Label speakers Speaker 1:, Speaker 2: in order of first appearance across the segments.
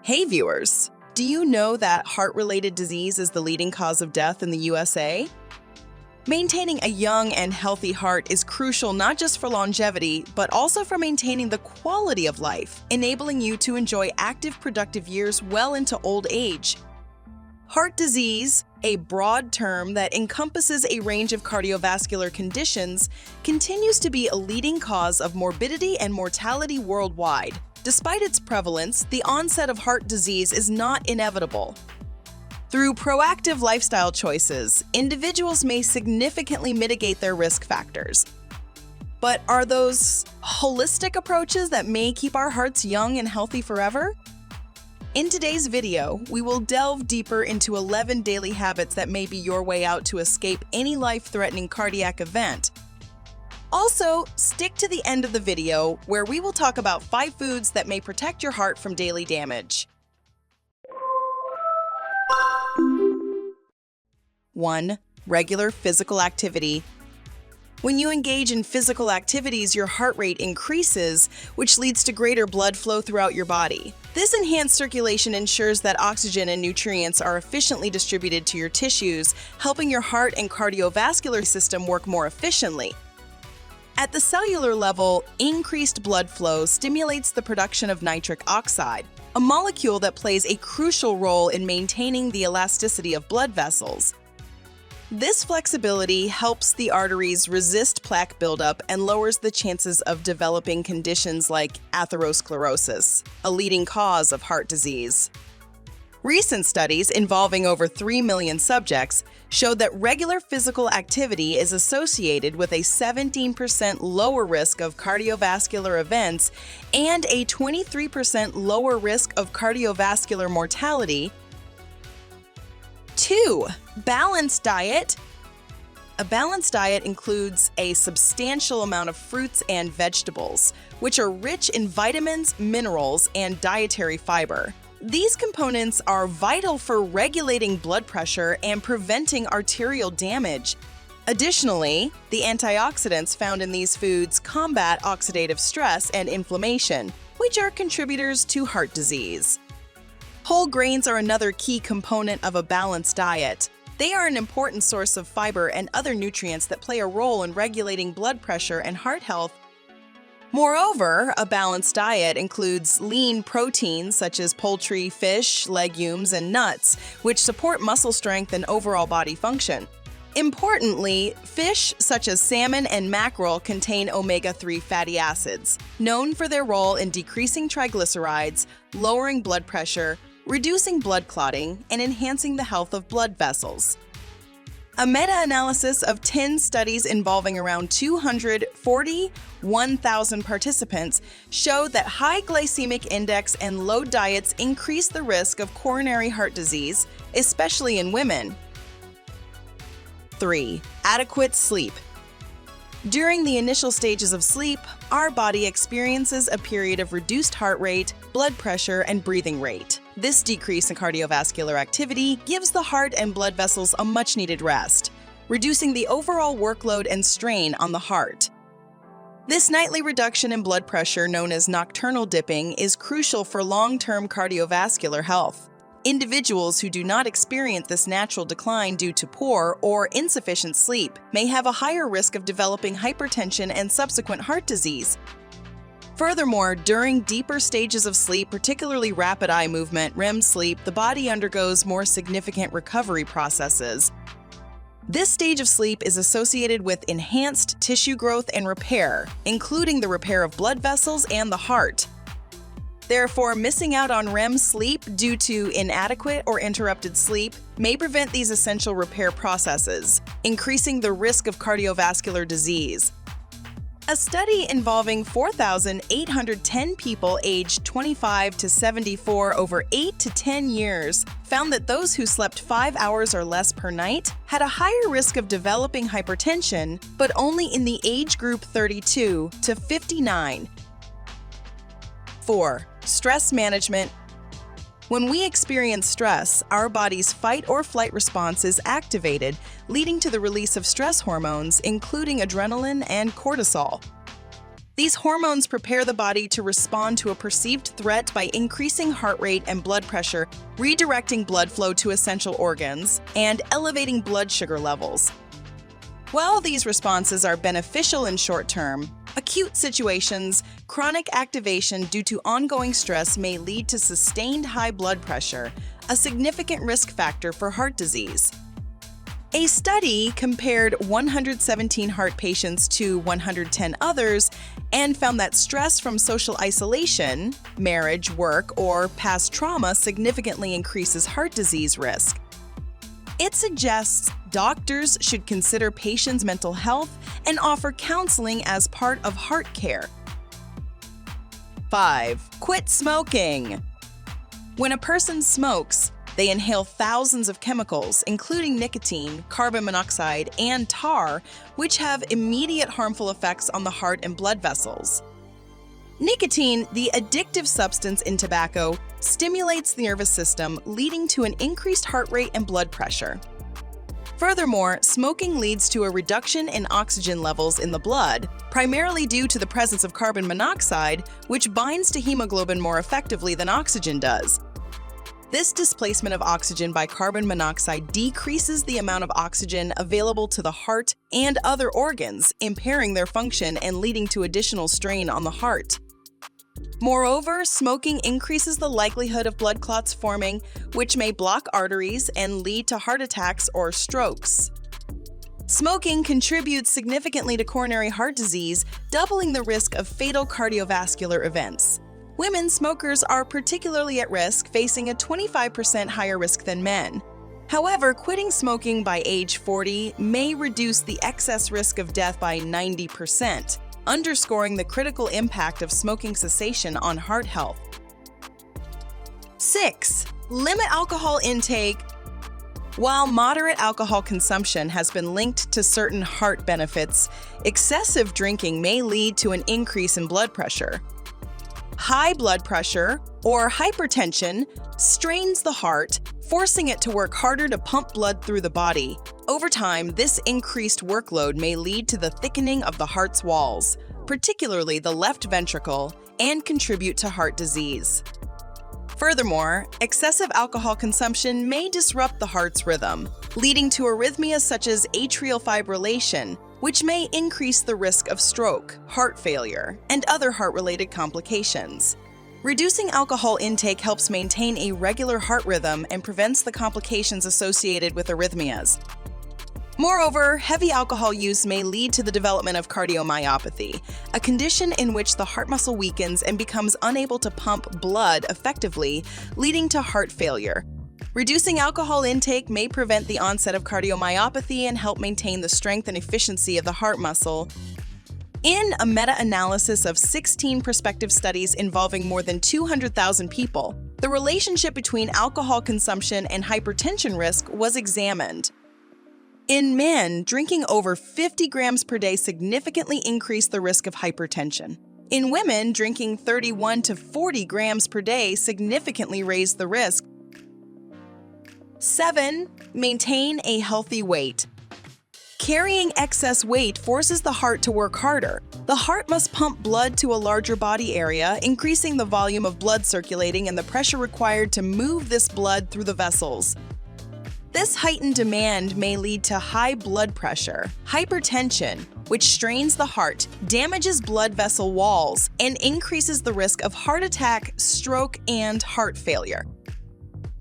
Speaker 1: Hey viewers, do you know that heart-related disease is the leading cause of death in the USA? Maintaining a young and healthy heart is crucial not just for longevity, but also for maintaining the quality of life, enabling you to enjoy active, productive years well into old age. Heart disease, a broad term that encompasses a range of cardiovascular conditions, continues to be a leading cause of morbidity and mortality worldwide. Despite its prevalence, the onset of heart disease is not inevitable. Through proactive lifestyle choices, individuals may significantly mitigate their risk factors. But are those holistic approaches that may keep our hearts young and healthy forever? In today's video, we will delve deeper into 11 daily habits that may be your way out to escape any life-threatening cardiac event. Also, stick to the end of the video where we will talk about 5 foods that may protect your heart from daily damage. 1. Regular physical activity. When you engage in physical activities, your heart rate increases, which leads to greater blood flow throughout your body. This enhanced circulation ensures that oxygen and nutrients are efficiently distributed to your tissues, helping your heart and cardiovascular system work more efficiently. At the cellular level, increased blood flow stimulates the production of nitric oxide, a molecule that plays a crucial role in maintaining the elasticity of blood vessels. This flexibility helps the arteries resist plaque buildup and lowers the chances of developing conditions like atherosclerosis, a leading cause of heart disease. Recent studies involving over 3 million subjects showed that regular physical activity is associated with a 17% lower risk of cardiovascular events and a 23% lower risk of cardiovascular mortality. 2. Balanced diet. A balanced diet includes a substantial amount of fruits and vegetables, which are rich in vitamins, minerals, and dietary fiber. These components are vital for regulating blood pressure and preventing arterial damage. Additionally, the antioxidants found in these foods combat oxidative stress and inflammation, which are contributors to heart disease. Whole grains are another key component of a balanced diet. They are an important source of fiber and other nutrients that play a role in regulating blood pressure and heart health. Moreover, a balanced diet includes lean proteins such as poultry, fish, legumes, and nuts, which support muscle strength and overall body function. Importantly, fish such as salmon and mackerel contain omega-3 fatty acids, known for their role in decreasing triglycerides, lowering blood pressure, reducing blood clotting, and enhancing the health of blood vessels. A meta-analysis of 10 studies involving around 241,000 participants showed that high glycemic index and low diets increase the risk of coronary heart disease, especially in women. 3. Adequate sleep. During the initial stages of sleep, our body experiences a period of reduced heart rate, blood pressure, and breathing rate. This decrease in cardiovascular activity gives the heart and blood vessels a much-needed rest, reducing the overall workload and strain on the heart. This nightly reduction in blood pressure, known as nocturnal dipping, is crucial for long-term cardiovascular health. Individuals who do not experience this natural decline due to poor or insufficient sleep may have a higher risk of developing hypertension and subsequent heart disease. Furthermore, during deeper stages of sleep, particularly rapid eye movement, REM sleep, the body undergoes more significant recovery processes. This stage of sleep is associated with enhanced tissue growth and repair, including the repair of blood vessels and the heart. Therefore, missing out on REM sleep due to inadequate or interrupted sleep may prevent these essential repair processes, increasing the risk of cardiovascular disease. A study involving 4,810 people aged 25 to 74 over 8 to 10 years found that those who slept 5 hours or less per night had a higher risk of developing hypertension, but only in the age group 32 to 59. 4. Stress management. When we experience stress, our body's fight or flight response is activated, leading to the release of stress hormones, including adrenaline and cortisol. These hormones prepare the body to respond to a perceived threat by increasing heart rate and blood pressure, redirecting blood flow to essential organs, and elevating blood sugar levels. While these responses are beneficial in short term, acute situations, chronic activation due to ongoing stress may lead to sustained high blood pressure, a significant risk factor for heart disease. A study compared 117 heart patients to 110 others and found that stress from social isolation, marriage, work, or past trauma significantly increases heart disease risk. It suggests doctors should consider patients' mental health and offer counseling as part of heart care. 5. Quit smoking. When a person smokes, they inhale thousands of chemicals, including nicotine, carbon monoxide, and tar, which have immediate harmful effects on the heart and blood vessels. Nicotine, the addictive substance in tobacco, stimulates the nervous system, leading to an increased heart rate and blood pressure. Furthermore, smoking leads to a reduction in oxygen levels in the blood, primarily due to the presence of carbon monoxide, which binds to hemoglobin more effectively than oxygen does. This displacement of oxygen by carbon monoxide decreases the amount of oxygen available to the heart and other organs, impairing their function and leading to additional strain on the heart. Moreover, smoking increases the likelihood of blood clots forming, which may block arteries and lead to heart attacks or strokes. Smoking contributes significantly to coronary heart disease, doubling the risk of fatal cardiovascular events. Women smokers are particularly at risk, facing a 25% higher risk than men. However, quitting smoking by age 40 may reduce the excess risk of death by 90%, underscoring the critical impact of smoking cessation on heart health. 6. Limit alcohol intake. While moderate alcohol consumption has been linked to certain heart benefits, excessive drinking may lead to an increase in blood pressure. High blood pressure, or hypertension, strains the heart, forcing it to work harder to pump blood through the body. Over time, this increased workload may lead to the thickening of the heart's walls, particularly the left ventricle, and contribute to heart disease. Furthermore, excessive alcohol consumption may disrupt the heart's rhythm, leading to arrhythmias such as atrial fibrillation, which may increase the risk of stroke, heart failure, and other heart-related complications. Reducing alcohol intake helps maintain a regular heart rhythm and prevents the complications associated with arrhythmias. Moreover, heavy alcohol use may lead to the development of cardiomyopathy, a condition in which the heart muscle weakens and becomes unable to pump blood effectively, leading to heart failure. Reducing alcohol intake may prevent the onset of cardiomyopathy and help maintain the strength and efficiency of the heart muscle. In a meta-analysis of 16 prospective studies involving more than 200,000 people, the relationship between alcohol consumption and hypertension risk was examined. In men, drinking over 50 grams per day significantly increased the risk of hypertension. In women, drinking 31 to 40 grams per day significantly raised the risk. 7. Maintain a healthy weight. Carrying excess weight forces the heart to work harder. The heart must pump blood to a larger body area, increasing the volume of blood circulating and the pressure required to move this blood through the vessels. This heightened demand may lead to high blood pressure, hypertension, which strains the heart, damages blood vessel walls, and increases the risk of heart attack, stroke, and heart failure.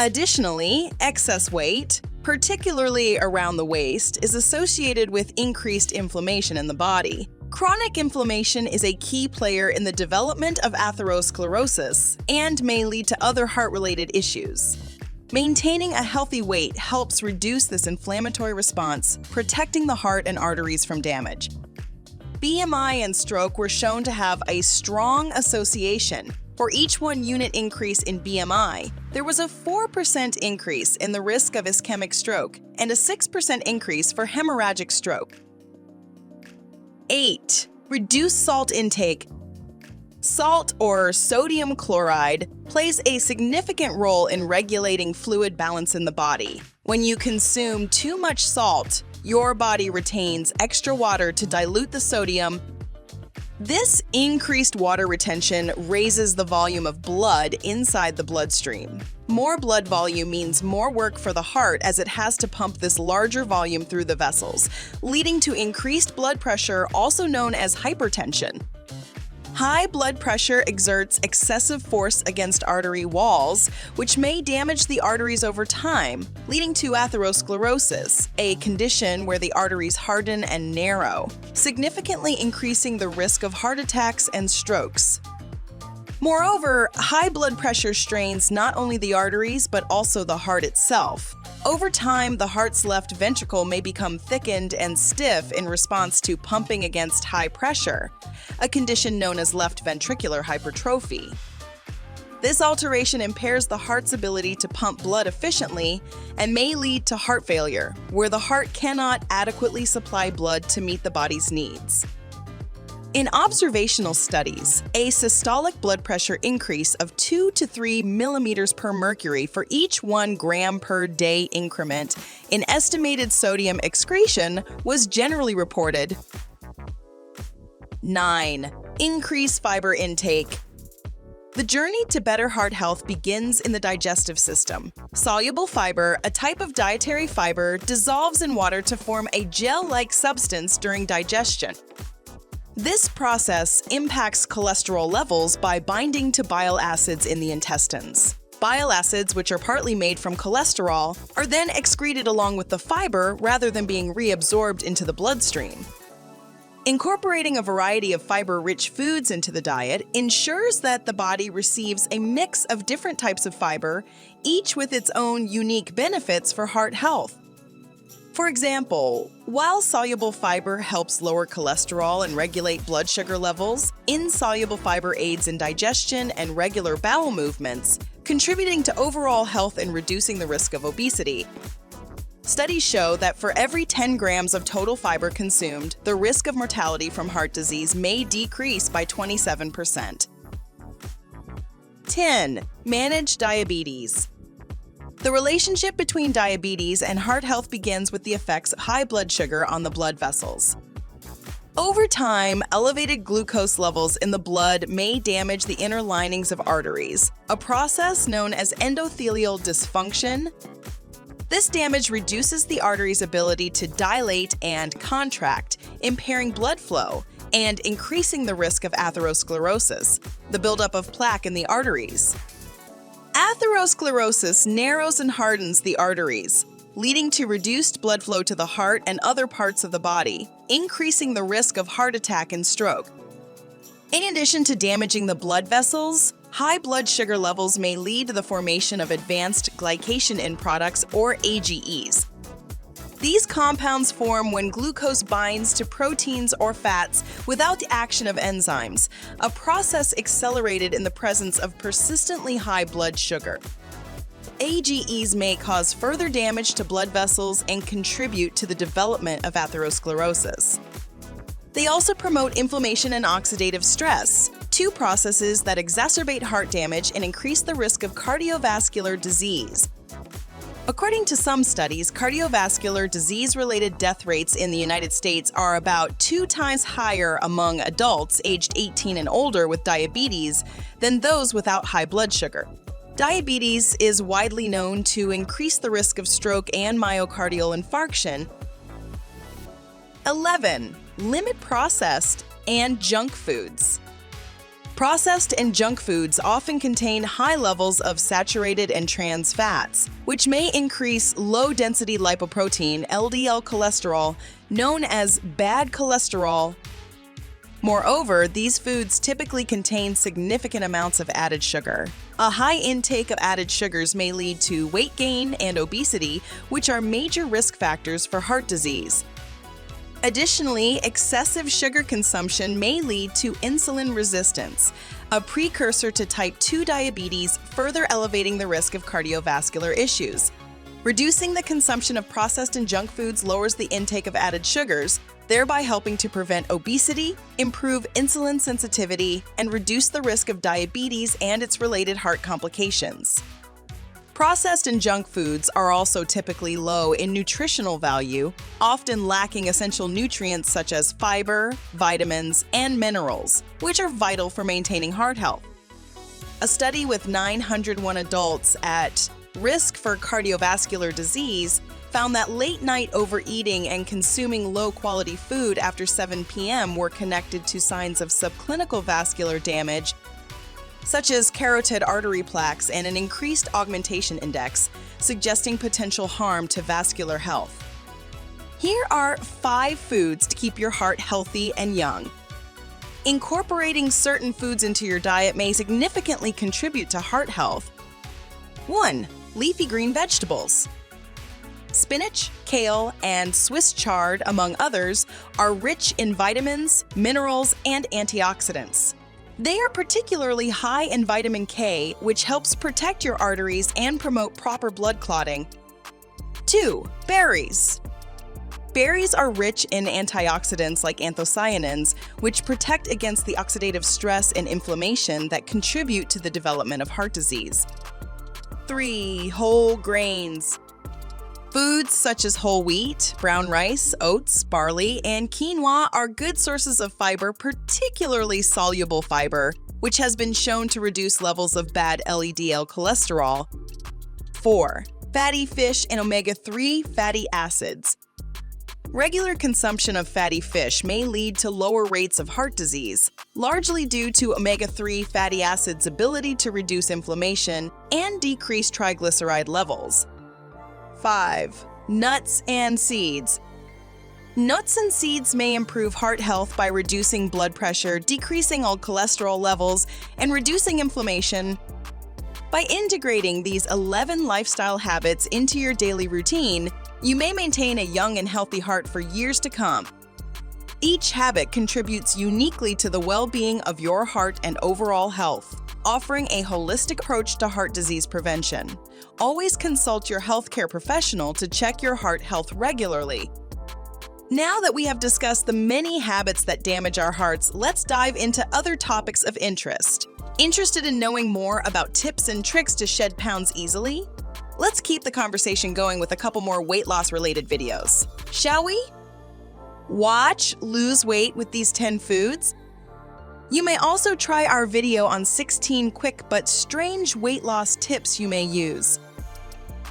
Speaker 1: Additionally, excess weight, particularly around the waist, is associated with increased inflammation in the body. Chronic inflammation is a key player in the development of atherosclerosis and may lead to other heart-related issues. Maintaining a healthy weight helps reduce this inflammatory response, protecting the heart and arteries from damage. BMI and stroke were shown to have a strong association. For each 1 unit increase in BMI, there was a 4% increase in the risk of ischemic stroke and a 6% increase for hemorrhagic stroke. 8. Reduce salt intake. Salt, or sodium chloride, plays a significant role in regulating fluid balance in the body. When you consume too much salt, your body retains extra water to dilute the sodium. This increased water retention raises the volume of blood inside the bloodstream. More blood volume means more work for the heart as it has to pump this larger volume through the vessels, leading to increased blood pressure, also known as hypertension. High blood pressure exerts excessive force against artery walls, which may damage the arteries over time, leading to atherosclerosis, a condition where the arteries harden and narrow, significantly increasing the risk of heart attacks and strokes. Moreover, high blood pressure strains not only the arteries but also the heart itself. Over time, the heart's left ventricle may become thickened and stiff in response to pumping against high pressure, a condition known as left ventricular hypertrophy. This alteration impairs the heart's ability to pump blood efficiently and may lead to heart failure, where the heart cannot adequately supply blood to meet the body's needs. In observational studies, a systolic blood pressure increase of 2 to 3 millimeters per mercury for each 1 gram per day increment in estimated sodium excretion was generally reported. 9. Increase fiber intake. The journey to better heart health begins in the digestive system. Soluble fiber, a type of dietary fiber, dissolves in water to form a gel-like substance during digestion. This process impacts cholesterol levels by binding to bile acids in the intestines. Bile acids, which are partly made from cholesterol, are then excreted along with the fiber rather than being reabsorbed into the bloodstream. Incorporating a variety of fiber-rich foods into the diet ensures that the body receives a mix of different types of fiber, each with its own unique benefits for heart health. For example, while soluble fiber helps lower cholesterol and regulate blood sugar levels, insoluble fiber aids in digestion and regular bowel movements, contributing to overall health and reducing the risk of obesity. Studies show that for every 10 grams of total fiber consumed, the risk of mortality from heart disease may decrease by 27%. 10. Manage diabetes. The relationship between diabetes and heart health begins with the effects of high blood sugar on the blood vessels. Over time, elevated glucose levels in the blood may damage the inner linings of arteries, a process known as endothelial dysfunction. This damage reduces the artery's ability to dilate and contract, impairing blood flow and increasing the risk of atherosclerosis, the buildup of plaque in the arteries. Atherosclerosis narrows and hardens the arteries, leading to reduced blood flow to the heart and other parts of the body, increasing the risk of heart attack and stroke. In addition to damaging the blood vessels, high blood sugar levels may lead to the formation of advanced glycation end products, or AGEs. These compounds form when glucose binds to proteins or fats without the action of enzymes, a process accelerated in the presence of persistently high blood sugar. AGEs may cause further damage to blood vessels and contribute to the development of atherosclerosis. They also promote inflammation and oxidative stress, two processes that exacerbate heart damage and increase the risk of cardiovascular disease. According to some studies, cardiovascular disease-related death rates in the United States are about 2 times higher among adults aged 18 and older with diabetes than those without high blood sugar. Diabetes is widely known to increase the risk of stroke and myocardial infarction. 11. Limit processed and junk foods. Processed and junk foods often contain high levels of saturated and trans fats, which may increase low-density lipoprotein (LDL) cholesterol, known as bad cholesterol. Moreover, these foods typically contain significant amounts of added sugar. A high intake of added sugars may lead to weight gain and obesity, which are major risk factors for heart disease. Additionally, excessive sugar consumption may lead to insulin resistance, a precursor to type 2 diabetes, further elevating the risk of cardiovascular issues. Reducing the consumption of processed and junk foods lowers the intake of added sugars, thereby helping to prevent obesity, improve insulin sensitivity, and reduce the risk of diabetes and its related heart complications. Processed and junk foods are also typically low in nutritional value, often lacking essential nutrients such as fiber, vitamins, and minerals, which are vital for maintaining heart health. A study with 901 adults at risk for cardiovascular disease found that late-night overeating and consuming low-quality food after 7 p.m. were connected to signs of subclinical vascular damage, such as carotid artery plaques and an increased augmentation index, suggesting potential harm to vascular health. Here are 5 foods to keep your heart healthy and young. Incorporating certain foods into your diet may significantly contribute to heart health. 1. Leafy green vegetables. Spinach, kale, and Swiss chard, among others, are rich in vitamins, minerals, and antioxidants. They are particularly high in vitamin K, which helps protect your arteries and promote proper blood clotting. 2. Berries. Berries are rich in antioxidants like anthocyanins, which protect against the oxidative stress and inflammation that contribute to the development of heart disease. 3. Whole grains. Foods such as whole wheat, brown rice, oats, barley, and quinoa are good sources of fiber, particularly soluble fiber, which has been shown to reduce levels of bad LDL cholesterol. 4. Fatty fish and omega-3 fatty acids. Regular consumption of fatty fish may lead to lower rates of heart disease, largely due to omega-3 fatty acids' ability to reduce inflammation and decrease triglyceride levels. 5. Nuts and seeds. Nuts and seeds may improve heart health by reducing blood pressure, decreasing all cholesterol levels, and reducing inflammation. By integrating these 11 lifestyle habits into your daily routine, you may maintain a young and healthy heart for years to come. Each habit contributes uniquely to the well-being of your heart and overall health, offering a holistic approach to heart disease prevention. Always consult your healthcare professional to check your heart health regularly. Now that we have discussed the many habits that damage our hearts, let's dive into other topics of interest. Interested in knowing more about tips and tricks to shed pounds easily? Let's keep the conversation going with a couple more weight loss related videos. Shall we? Watch Lose Weight with these 10 foods. You may also try our video on 16 quick but strange weight loss tips you may use.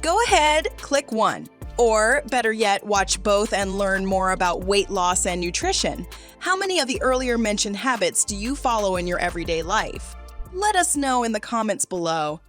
Speaker 1: Go ahead, click one. Or, better yet, watch both and learn more about weight loss and nutrition. How many of the earlier mentioned habits do you follow in your everyday life? Let us know in the comments below.